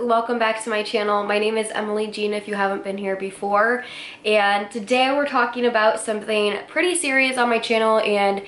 welcome back to my channel. My name is Emily Jean if you haven't been here before, and today we're talking about something pretty serious on my channel and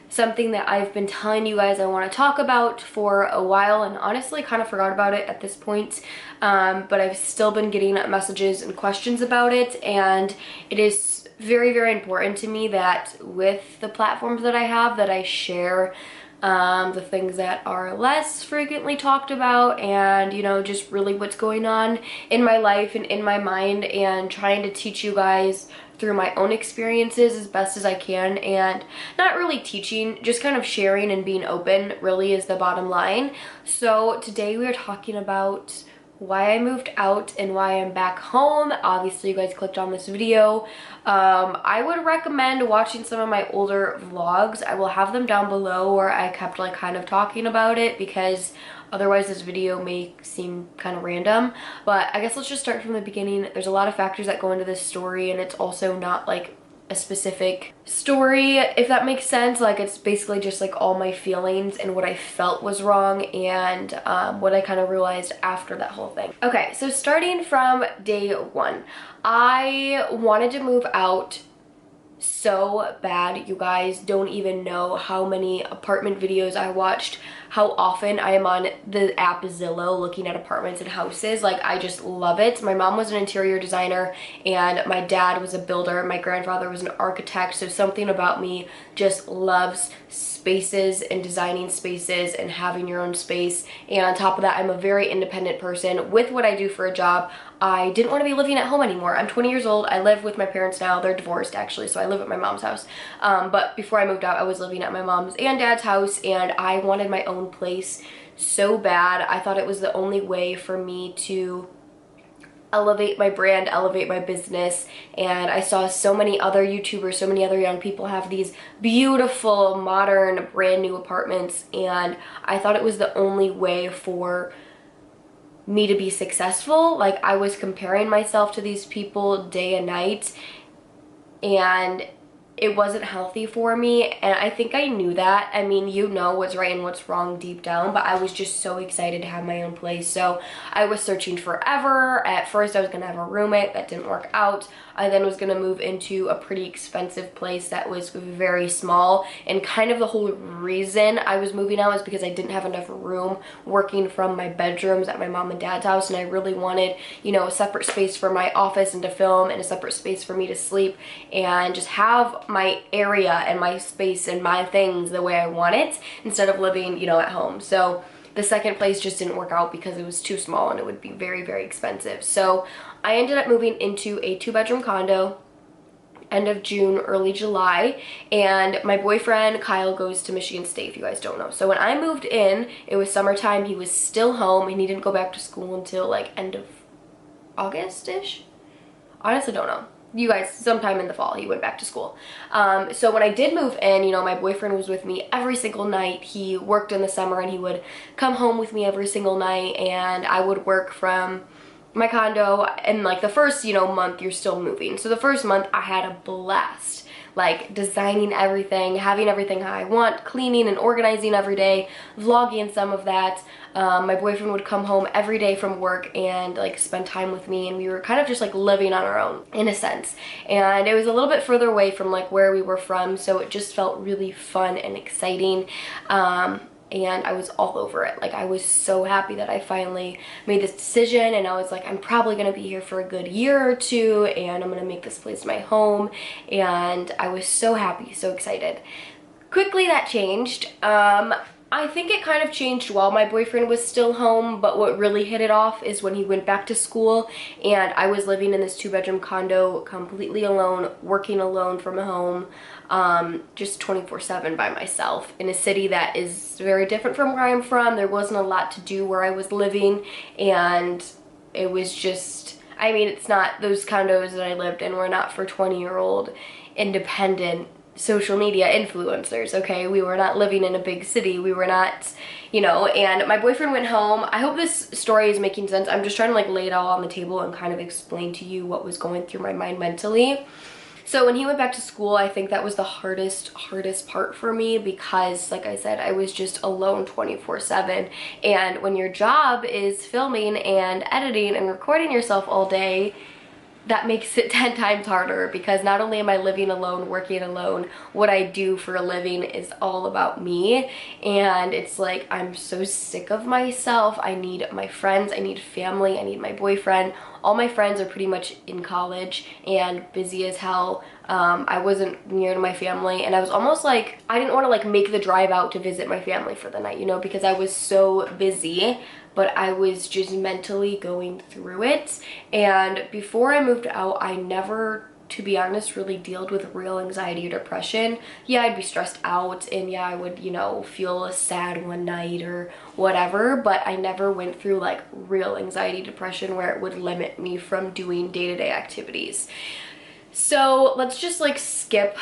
something that I've been telling you guys I want to talk about for a while, and honestly kind of forgot about it at this point, but I've still been getting messages and questions about it, and it is very important to me that with the platforms that I have that I share the things that are less frequently talked about, and you know, just really what's going on in my life and in my mind, and trying to teach you guys through my own experiences as best as I can. And not really teaching, just kind of sharing and being open really is the bottom line. So today we are talking about why I moved out and why I'm back home. Obviously you guys clicked on this video. I would recommend watching some of my older vlogs. I will have them down below where I kept like kind of talking about it, because otherwise this video may seem kind of random. But I guess let's just start from the beginning. There's a lot of factors that go into this story, and it's also not like a specific story, if that makes sense. Like, it's basically just like all my feelings and what I felt was wrong, and what I kind of realized after that whole thing. Okay, so starting from day one, I wanted to move out so bad. You guys don't even know how many apartment videos I watched, how often I am on the app Zillow looking at apartments and houses. Like, I just love it. My mom was an interior designer and my dad was a builder. My grandfather was an architect, so something about me just loves spaces and designing spaces and having your own space. And on top of that, I'm a very independent person. With what I do for a job, I didn't want to be living at home anymore. I'm 20 years old. I live with my parents now. They're divorced actually, so I live at my mom's house. But before I moved out, I was living at my mom's and dad's house, and I wanted my own place so bad. I thought it was the only way for me to elevate my brand, elevate my business. And I saw so many other YouTubers, so many other young people have these beautiful, modern, brand new apartments, and I thought it was the only way for me to be successful. Like, I was comparing myself to these people day and night, and it wasn't healthy for me, and I think I knew that. I mean, you know what's right and what's wrong deep down, but I was just so excited to have my own place. So I was searching forever. At first I was gonna have a roommate. That didn't work out. I then was gonna move into a pretty expensive place that was very small, and kind of the whole reason I was moving out was because I didn't have enough room working from my bedrooms at my mom and dad's house, and I really wanted, you know, a separate space for my office and to film, and a separate space for me to sleep, and just have my area and my space and my things the way I want it, instead of living, you know, at home. So the second place just didn't work out because it was too small and it would be very expensive. So I ended up moving into a 2-bedroom condo end of June, early July, and my boyfriend Kyle goes to Michigan State, if you guys don't know. So when I moved in, it was summertime. He was still home and he didn't go back to school until like end of August-ish. Honestly don't know. You guys, sometime in the fall he went back to school. So when I did move in, you know, my boyfriend was with me every single night. He worked in the summer and he would come home with me every single night, and I would work from my condo. And like the first, you know, month you're still moving. So the first month I had a blast, like designing everything, having everything how I want, cleaning and organizing every day, vlogging some of that. My boyfriend would come home every day from work and like spend time with me, and we were kind of just like living on our own in a sense. And it was a little bit further away from like where we were from, so it just felt really fun and exciting. And I was all over it. Like, I was so happy that I finally made this decision, and I was like, I'm probably gonna be here for a good year or two, and I'm gonna make this place my home. And I was so happy, so excited. Quickly that changed. I think it kind of changed while my boyfriend was still home, but what really hit it off is when he went back to school, and I was living in this 2-bedroom condo completely alone, working alone from home, just 24/7 by myself in a city that is very different from where I'm from. There wasn't a lot to do where I was living, and it was just, I mean, it's not, those condos that I lived in were not for 20-year-old independent social media influencers, okay? We were not living in a big city. We were not, you know. And my boyfriend went home. I hope this story is making sense. I'm just trying to like lay it all on the table and kind of explain to you what was going through my mind mentally. So when he went back to school, I think that was the hardest part for me because, like I said, I was just alone 24/7. And when your job is filming and editing and recording yourself all day, that makes it 10 times harder because not only am I living alone, working alone, what I do for a living is all about me. And it's like, I'm so sick of myself. I need my friends, I need family, I need my boyfriend. All my friends are pretty much in college and busy as hell. I wasn't near to my family, and I was almost like, I didn't want to like make the drive out to visit my family for the night, you know, because I was so busy, but I was just mentally going through it. And before I moved out, I never, to be honest, really dealt with real anxiety or depression. Yeah, I'd be stressed out, and yeah, I would, you know, feel sad one night or whatever, but I never went through like real anxiety, depression where it would limit me from doing day-to-day activities. So let's just like skip,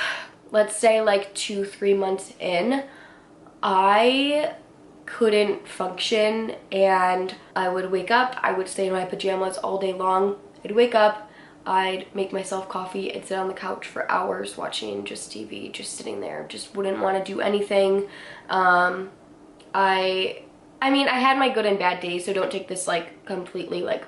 let's say like 2-3 months in, I couldn't function, and I would wake up, I would stay in my pajamas all day long. I'd wake up, I'd make myself coffee and sit on the couch for hours watching just TV, just sitting there, just wouldn't want to do anything. I mean, I had my good and bad days, so don't take this like completely like,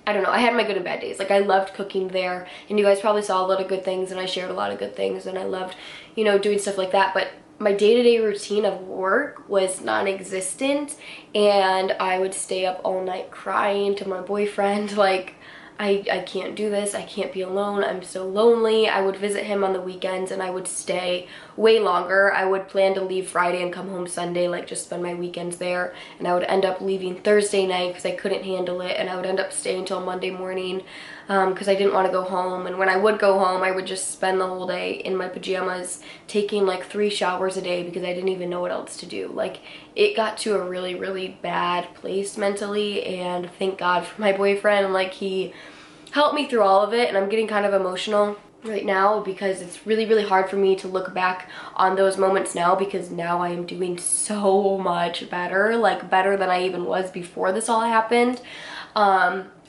I don't know, I had my good and bad days. Like, I loved cooking there, and you guys probably saw a lot of good things, and I shared a lot of good things, and I loved, you know, doing stuff like that. But my day-to-day routine of work was non-existent, and I would stay up all night crying to my boyfriend, like, I can't do this, I can't be alone, I'm so lonely. I would visit him on the weekends, and I would stay way longer. I would plan to leave Friday and come home Sunday, like just spend my weekends there, and I would end up leaving Thursday night because I couldn't handle it, and I would end up staying till Monday morning because I didn't want to go home. And when I would go home, I would just spend the whole day in my pajamas, taking like 3 showers a day because I didn't even know what else to do. Like, it got to a really bad place mentally, and thank God for my boyfriend. Like, he helped me through all of it, and I'm getting kind of emotional right now because it's really hard for me to look back on those moments now, because now I am doing so much better, like better than I even was before this all happened.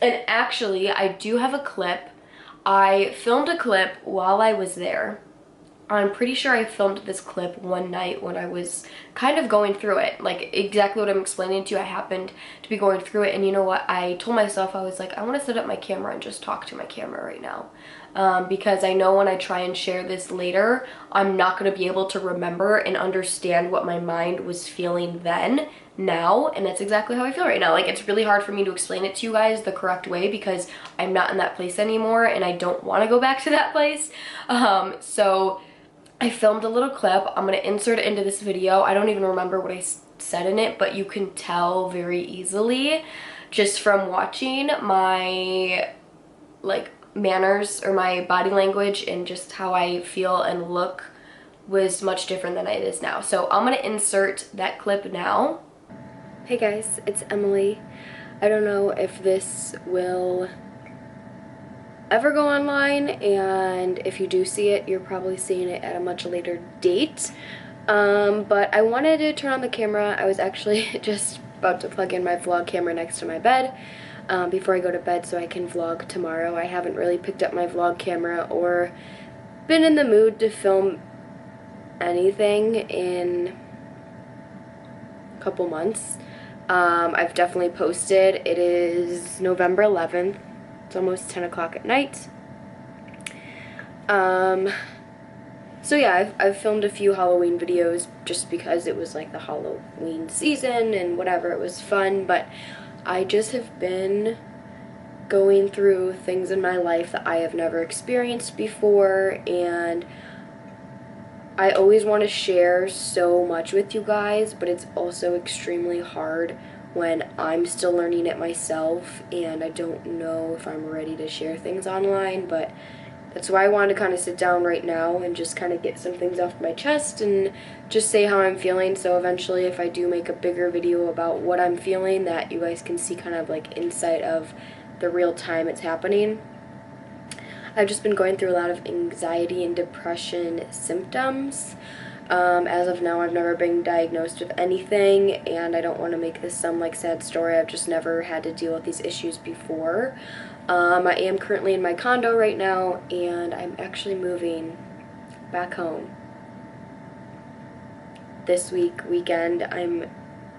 And actually, I do have a clip. I filmed a clip while I was there. I'm pretty sure I filmed this clip one night when I was kind of going through it. Like, exactly what I'm explaining to you, I happened to be going through it. And you know what? I told myself, I was like, I want to set up my camera and just talk to my camera right now. Because I know when I try and share this later, I'm not going to be able to remember and understand what my mind was feeling then, now, and that's exactly how I feel right now. Like, it's really hard for me to explain it to you guys the correct way because I'm not in that place anymore, and I don't want to go back to that place. So I filmed a little clip. I'm going to insert it into this video. I don't even remember what I said in it, but you can tell very easily just from watching my like manners or my body language, and just how I feel and look was much different than it is now. So I'm going to insert that clip now. Hey guys, it's Emily. I don't know if this will ever go online, and if you do see it, you're probably seeing it at a much later date. But I wanted to turn on the camera. I was actually just about to plug in my vlog camera next to my bed before I go to bed so I can vlog tomorrow. I haven't really picked up my vlog camera or been in the mood to film anything in a couple months. I've definitely posted. It is November 11th. It's almost 10 o'clock at night. So yeah, I've filmed a few Halloween videos just because it was like the Halloween season and whatever, it was fun, but I just have been going through things in my life that I have never experienced before, and I always want to share so much with you guys, but it's also extremely hard when I'm still learning it myself, and I don't know if I'm ready to share things online. But that's why I wanted to kind of sit down right now and just kind of get some things off my chest and just say how I'm feeling, so eventually if I do make a bigger video about what I'm feeling, that you guys can see kind of like insight of the real time it's happening. I've just been going through a lot of anxiety and depression symptoms. As of now, I've never been diagnosed with anything, and I don't want to make this some like sad story. I've just never had to deal with these issues before. I am currently in my condo right now, and I'm actually moving back home this weekend. I'm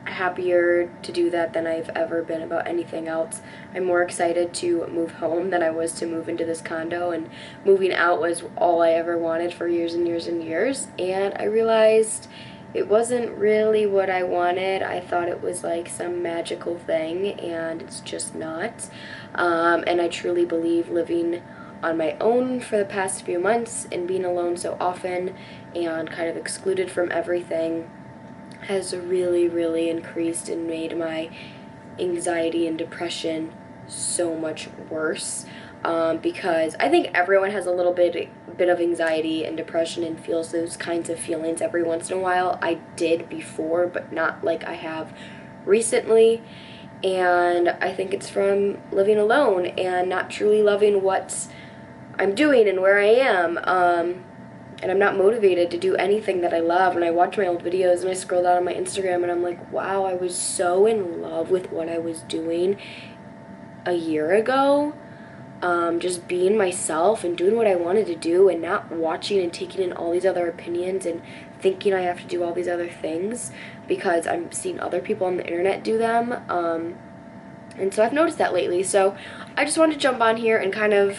happier to do that than I've ever been about anything else. I'm more excited to move home than I was to move into this condo, and moving out was all I ever wanted for years and years and years, and I realized it wasn't really what I wanted. I thought it was like some magical thing, and it's just not. And I truly believe living on my own for the past few months and being alone so often and kind of excluded from everything has really, really increased and made my anxiety and depression so much worse. Because I think everyone has a little bit of anxiety and depression and feels those kinds of feelings every once in a while. I did before, but not like I have recently. And I think it's from living alone and not truly loving what I'm doing and where I am. And I'm not motivated to do anything that I love. And I watch my old videos and I scroll down on my Instagram and I'm like, wow, I was so in love with what I was doing a year ago. Just being myself and doing what I wanted to do and not watching and taking in all these other opinions and thinking I have to do all these other things because I'm seeing other people on the internet do them. And so I've noticed that lately. So I just wanted to jump on here and kind of,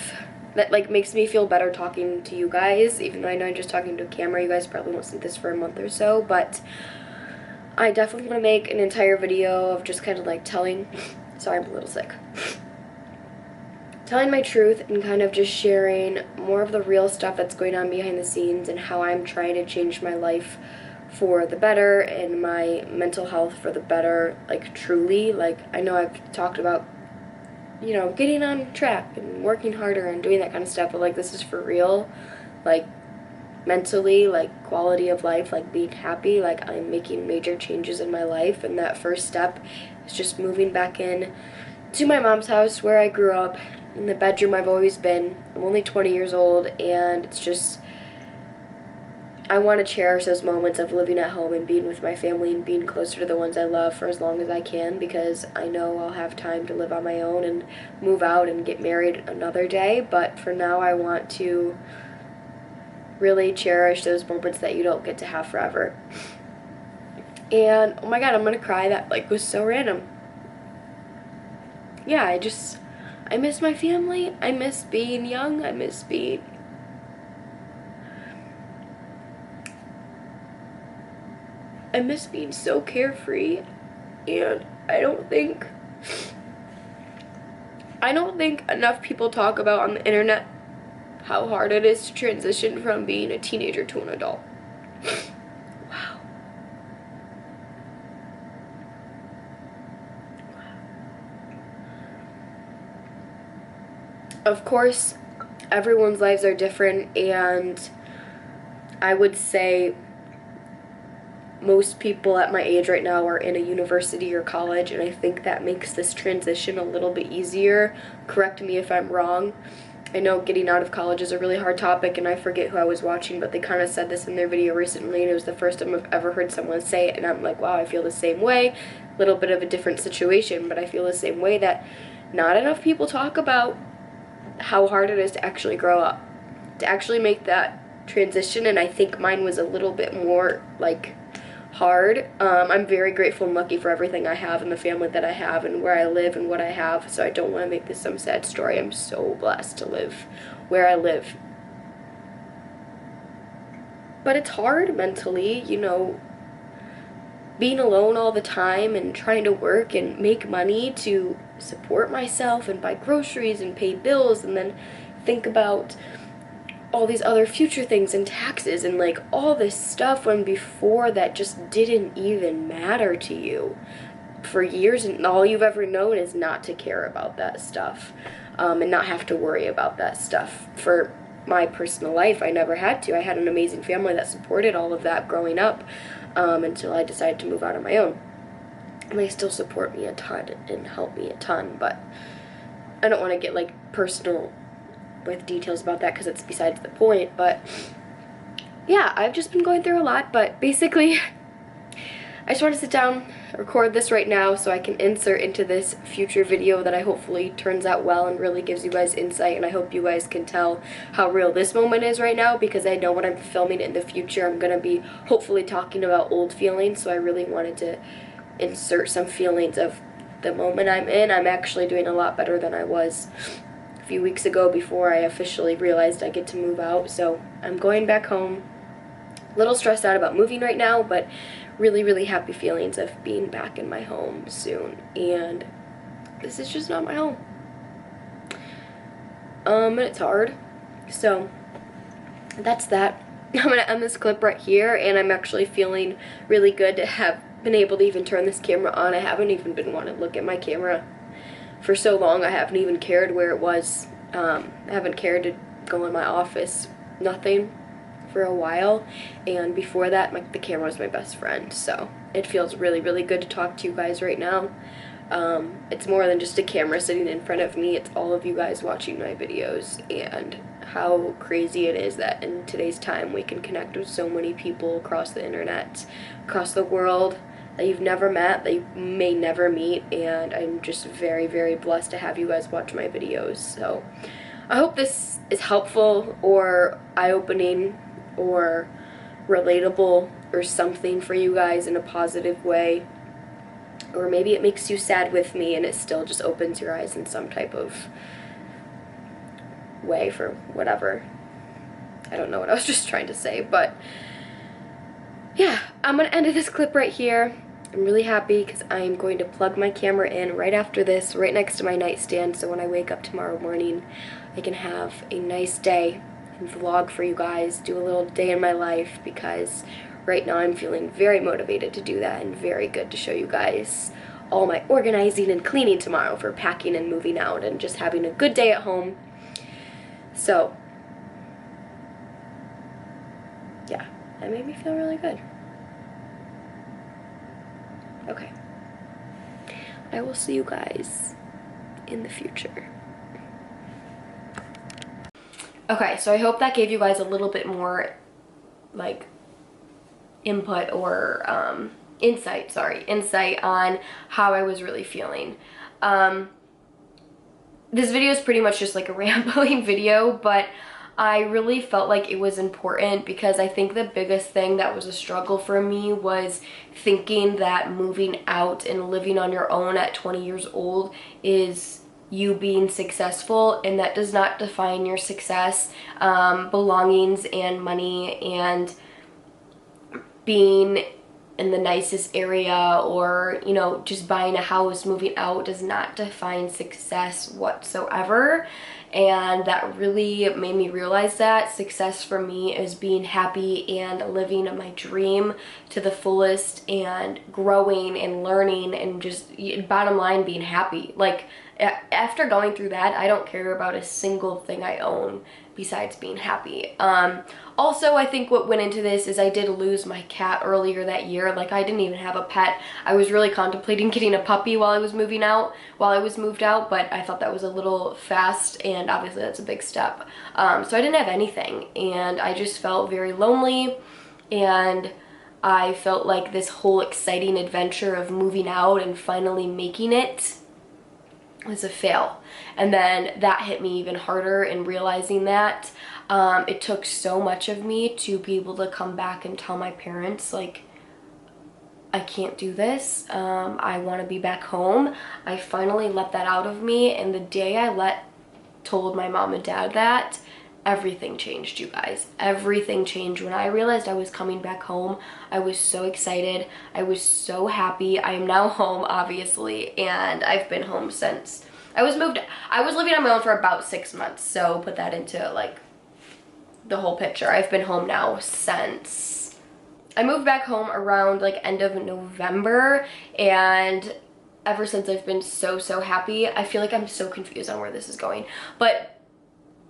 that like makes me feel better talking to you guys, even though I know I'm just talking to a camera. You guys probably won't see this for a month or so, but I definitely want to make an entire video of just kind of like telling, sorry, I'm a little sick, telling my truth and kind of just sharing more of the real stuff that's going on behind the scenes and how I'm trying to change my life for the better and my mental health for the better, like truly. Like I know I've talked about, you know, getting on track and working harder and doing that kind of stuff, but like this is for real, like mentally, like quality of life, like being happy. Like I'm making major changes in my life, and that first step is just moving back in to my mom's house where I grew up, in the bedroom I've always been. I'm only 20 years old, and it's just, I want to cherish those moments of living at home and being with my family and being closer to the ones I love for as long as I can, because I know I'll have time to live on my own and move out and get married another day. But for now, I want to really cherish those moments that you don't get to have forever. And oh my god, I'm gonna cry. That like was so random. Yeah, I miss my family. I miss being young. I miss being so carefree, and I don't think enough people talk about on the internet how hard it is to transition from being a teenager to an adult. Wow. Of course, everyone's lives are different, and I would say most people at my age right now are in a university or college, and I think that makes this transition a little bit easier. Correct me if I'm wrong. I know getting out of college is a really hard topic, and I forget who I was watching, but they kind of said this in their video recently, and it was the first time I've ever heard someone say it, and I'm like, wow, I feel the same way. A little bit of a different situation, but I feel the same way, that not enough people talk about how hard it is to actually grow up, to actually make that transition. And I think mine was a little bit more like hard. I'm very grateful and lucky for everything I have and the family that I have and where I live and what I have, so I don't want to make this some sad story. I'm so blessed to live where I live. But it's hard mentally, you know, being alone all the time and trying to work and make money to support myself and buy groceries and pay bills, and then think about all these other future things and taxes and like all this stuff, when before that just didn't even matter to you for years, and all you've ever known is not to care about that stuff, and not have to worry about that stuff. For my personal life, I never had to. I had an amazing family that supported all of that growing up, until I decided to move out on my own. And they still support me a ton and help me a ton, but I don't want to get like personal with details about that because it's besides the point. But yeah, I've just been going through a lot, but basically I just want to sit down, record this right now so I can insert into this future video that I hopefully turns out well and really gives you guys insight, and I hope you guys can tell how real this moment is right now, because I know when I'm filming it in the future I'm going to be hopefully talking about old feelings, so I really wanted to insert some feelings of the moment I'm in. I'm actually doing a lot better than I was a few weeks ago before I officially realized I get to move out, so I'm going back home. A little stressed out about moving right now, but really happy feelings of being back in my home soon, and this is just not my home. And it's hard, so that's that. I'm gonna end this clip right here, and I'm actually feeling really good to have been able to even turn this camera on. I haven't even been wanting to look at my camera for so long. I haven't even cared where it was. I haven't cared to go in my office, nothing, for a while, and before that the camera was my best friend, so it feels really good to talk to you guys right now. It's more than just a camera sitting in front of me, it's all of you guys watching my videos, and how crazy it is that in today's time we can connect with so many people across the internet, across the world, that you've never met, that you may never meet, and I'm just very blessed to have you guys watch my videos. So I hope this is helpful or eye-opening or relatable or something for you guys in a positive way, or maybe it makes you sad with me and it still just opens your eyes in some type of way for whatever. I don't know what I was just trying to say, but yeah, I'm gonna end this clip right here. I'm really happy because I am going to plug my camera in right after this, right next to my nightstand, so when I wake up tomorrow morning I can have a nice day and vlog for you guys, do a little day in my life, because right now I'm feeling very motivated to do that and very good to show you guys all my organizing and cleaning tomorrow for packing and moving out and just having a good day at home. So yeah, that made me feel really good. Okay, I will see you guys in the future. Okay, so I hope that gave you guys a little bit more like input or insight on how I was really feeling. This video is pretty much just like a rambling video, but I really felt like it was important because I think the biggest thing that was a struggle for me was thinking that moving out and living on your own at 20 years old is you being successful, and that does not define your success. Belongings and money and being in the nicest area, or you know, just buying a house, moving out, does not define success whatsoever. And that really made me realize that success for me is being happy and living my dream to the fullest and growing and learning and just bottom line being happy. Like after going through that, I don't care about a single thing I own besides being happy. Also, I think what went into this is I did lose my cat earlier that year. Like, I didn't even have a pet. I was really contemplating getting a puppy while I was moved out, but I thought that was a little fast, and obviously that's a big step. So I didn't have anything, and I just felt very lonely, and I felt like this whole exciting adventure of moving out and finally making it was a fail. And then that hit me even harder in realizing that. It took so much of me to be able to come back and tell my parents, like, I can't do this. I want to be back home. I finally let that out of me, and the day I told my mom and dad that, everything changed, you guys. Everything changed. When I realized I was coming back home, I was so excited. I was so happy. I am now home, obviously, and I've been home since I was living on my own for about 6 months, so put that into like the whole picture. I've been home now since I moved back home around like end of November, and ever since I've been so happy. I feel like I'm so confused on where this is going, but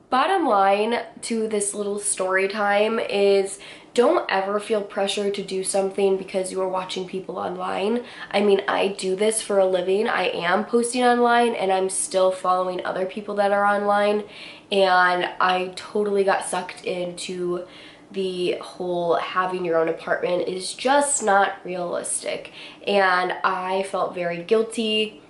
bottom line to this little story time is, don't ever feel pressure to do something because you are watching people online. I mean, I do this for a living. I am posting online, and I'm still following other people that are online, and I totally got sucked into the whole having your own apartment is just not realistic. And I felt very guilty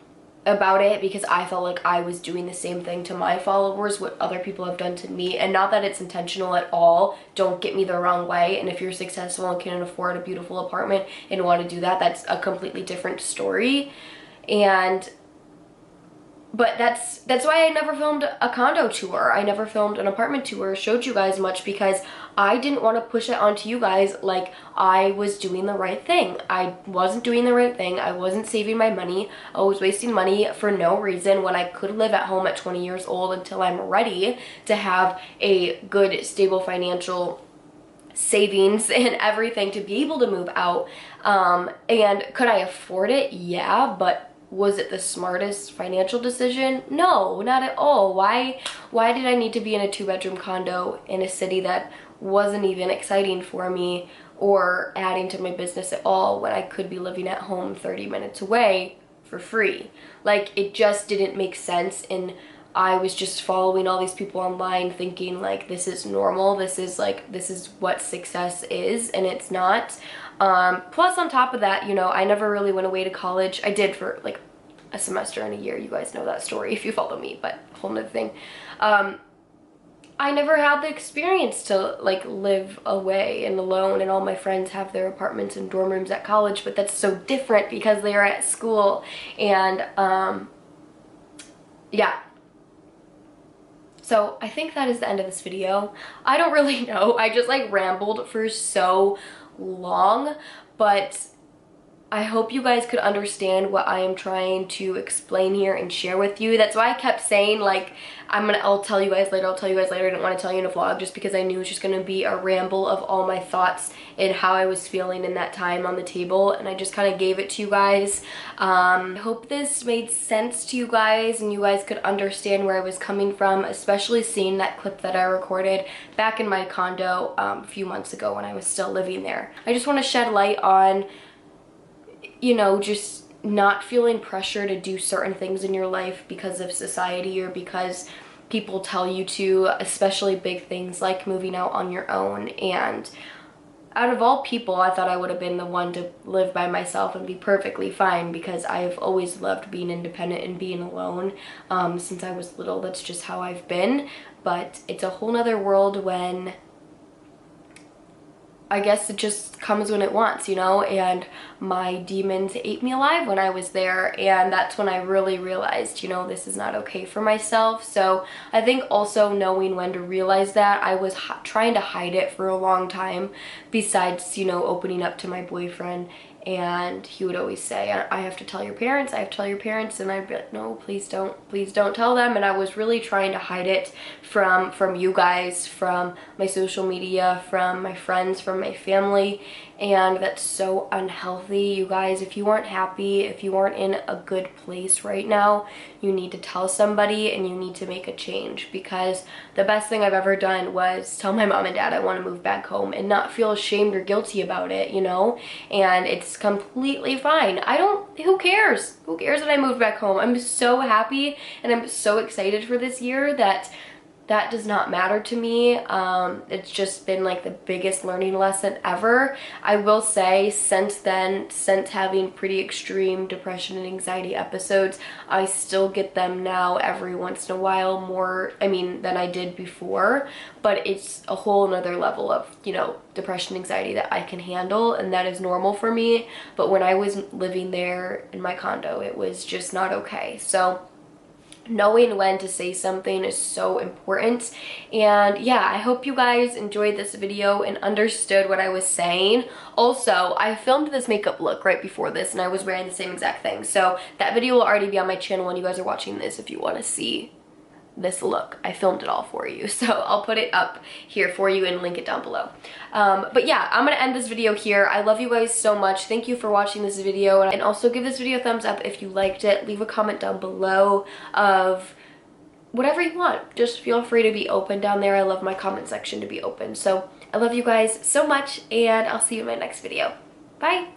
about it because I felt like I was doing the same thing to my followers, what other people have done to me. And not that it's intentional at all, don't get me the wrong way. And if you're successful and can afford a beautiful apartment and want to do that, that's a completely different story. But that's why I never filmed a condo tour. I never filmed an apartment tour, showed you guys much, because I didn't want to push it onto you guys like I was doing the right thing. I wasn't doing the right thing. I wasn't saving my money. I was wasting money for no reason when I could live at home at 20 years old until I'm ready to have a good, stable financial savings and everything to be able to move out. And could I afford it? Yeah, but was it the smartest financial decision? No, not at all. Why did I need to be in a 2-bedroom condo in a city that wasn't even exciting for me or adding to my business at all when I could be living at home 30 minutes away for free? Like, it just didn't make sense, and I was just following all these people online thinking like this is normal, this is what success is, and it's not. Plus on top of that, you know, I never really went away to college. I did for like a semester and a year. You guys know that story if you follow me, but a whole nother thing. I never had the experience to like live away and alone, and all my friends have their apartments and dorm rooms at college, but that's so different because they are at school. And yeah. So I think that is the end of this video. I don't really know. I just like rambled for so long, but I hope you guys could understand what I am trying to explain here and share with you. That's why I kept saying like, I'll tell you guys later, I didn't want to tell you in a vlog just because I knew it was just going to be a ramble of all my thoughts and how I was feeling in that time on the table, and I just kind of gave it to you guys. I hope this made sense to you guys and you guys could understand where I was coming from, especially seeing that clip that I recorded back in my condo a few months ago when I was still living there. I just want to shed light on, you know, just not feeling pressure to do certain things in your life because of society or because people tell you to, especially big things like moving out on your own. And out of all people, I thought I would have been the one to live by myself and be perfectly fine because I've always loved being independent and being alone since I was little. That's just how I've been. But it's a whole nother world when I guess it just comes when it wants, you know, and my demons ate me alive when I was there, and that's when I really realized, you know, this is not okay for myself. So I think also knowing when to realize that, I was trying to hide it for a long time, besides, you know, opening up to my boyfriend. And he would always say, I have to tell your parents, I have to tell your parents, and I'd be like, no, please don't tell them. And I was really trying to hide it from you guys, from my social media, from my friends, from my family. And that's so unhealthy, you guys. If you aren't happy, if you aren't in a good place right now, you need to tell somebody and you need to make a change, because the best thing I've ever done was tell my mom and dad I want to move back home and not feel ashamed or guilty about it, you know? And it's completely fine. Who cares? Who cares that I moved back home? I'm so happy and I'm so excited for this year that does not matter to me. It's just been like the biggest learning lesson ever. I will say since then, since having pretty extreme depression and anxiety episodes, I still get them now every once in a while, more, than I did before, but it's a whole nother level of, you know, depression, anxiety that I can handle, and that is normal for me. But when I was living there in my condo, it was just not okay. So knowing when to say something is so important. And yeah, I hope you guys enjoyed this video and understood what I was saying. Also, I filmed this makeup look right before this and I was wearing the same exact thing, so that video will already be on my channel when you guys are watching this if you want to see this look. I filmed it all for you, so I'll put it up here for you and link it down below. But yeah, I'm gonna end this video here. I love you guys so much. Thank you for watching this video, and also give this video a thumbs up if you liked it. Leave a comment down below of whatever you want. Just feel free to be open down there. I love my comment section to be open. So I love you guys so much, and I'll see you in my next video. Bye.